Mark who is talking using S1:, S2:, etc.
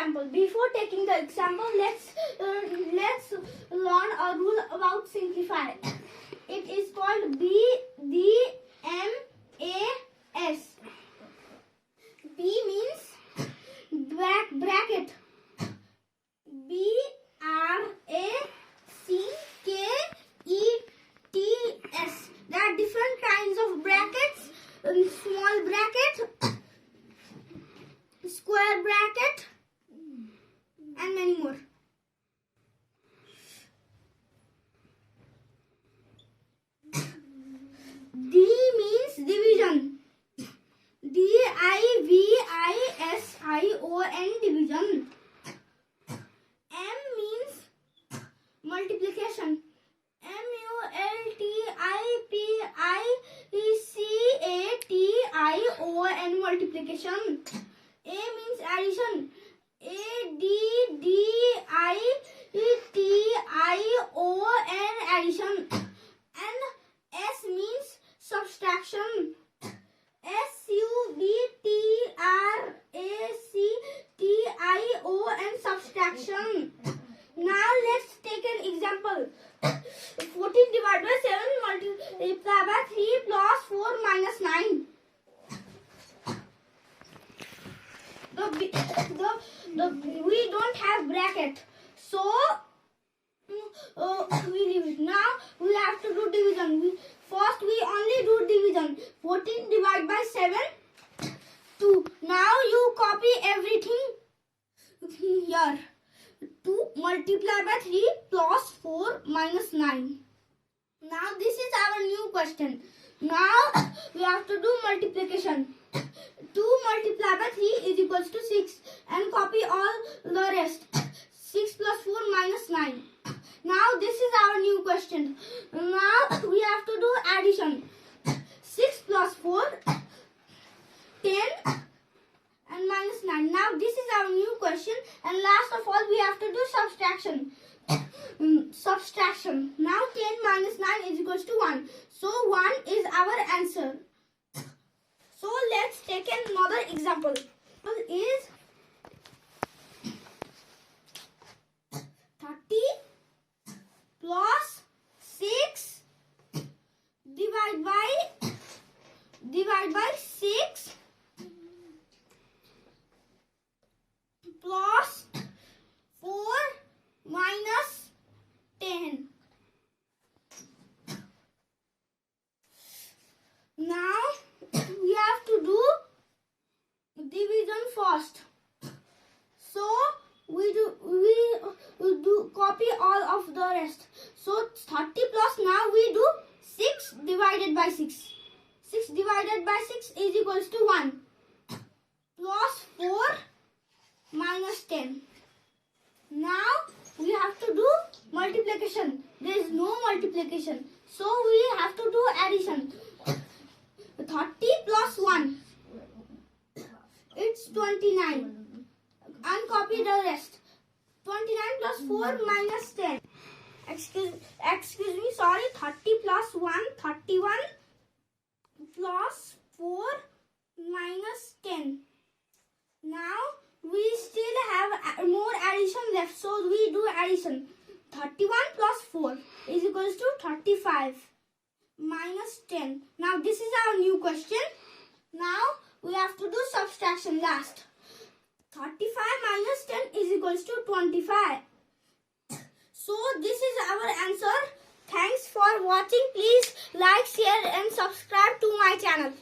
S1: example. Before taking the example, let's learn a rule about simplify. It is called BDMAS. B means bracket. BRACKETS. There are different kinds of brackets. Small bracket, square bracket, and many more. D means division. DIVISION, division. M means multiplication. MULTIPLICATION, multiplication. A means addition. ADDITION, addition. And S means subtraction. SUBTRACTION, subtraction. Now let's take an example. 14 divided by 7 multiplied by 3 plus 4 minus 9. We don't have bracket, so we leave it. Now we have to do division. First we only do division. 14 divided by 7, 2. Now you copy everything here. 2 multiplied by 3 plus 4 minus 9. Now this is our new question. Now we have to do multiplication. 2 multiplied by 3 is equals to 6, and copy all the rest. 6 plus 4 minus 9. Now this is our new question. Now we have to do addition. 6 plus 4, 10, and minus 9. Now this is our new question, and last of all we have to do subtraction. Subtraction. Now 10 minus 9 is equals to 1. So 1 is our answer. So let's take another example. Is 30 plus 6 divide by 6 plus 4 minus 10. Now we have to do division first. So we do copy all of the rest. So 30 plus, now we do 6 divided by 6. 6 divided by 6 is equals to 1 plus 4 minus 10. Now we have to do multiplication. There is no multiplication, so we have to do addition. 30 plus 1, it's 29. Uncopy the rest. 29 plus 4 minus 10. Excuse me, sorry. 30 plus 1, 31 plus 4 minus 10. Now we still have more addition left, so we do addition. 31 plus 4 is equals to 35 minus 10. Now this is our new question. Now we have to do subtraction last. 35 minus 10 is equals to 25. So this is our answer. Thanks for watching. Please like, share and subscribe to my channel.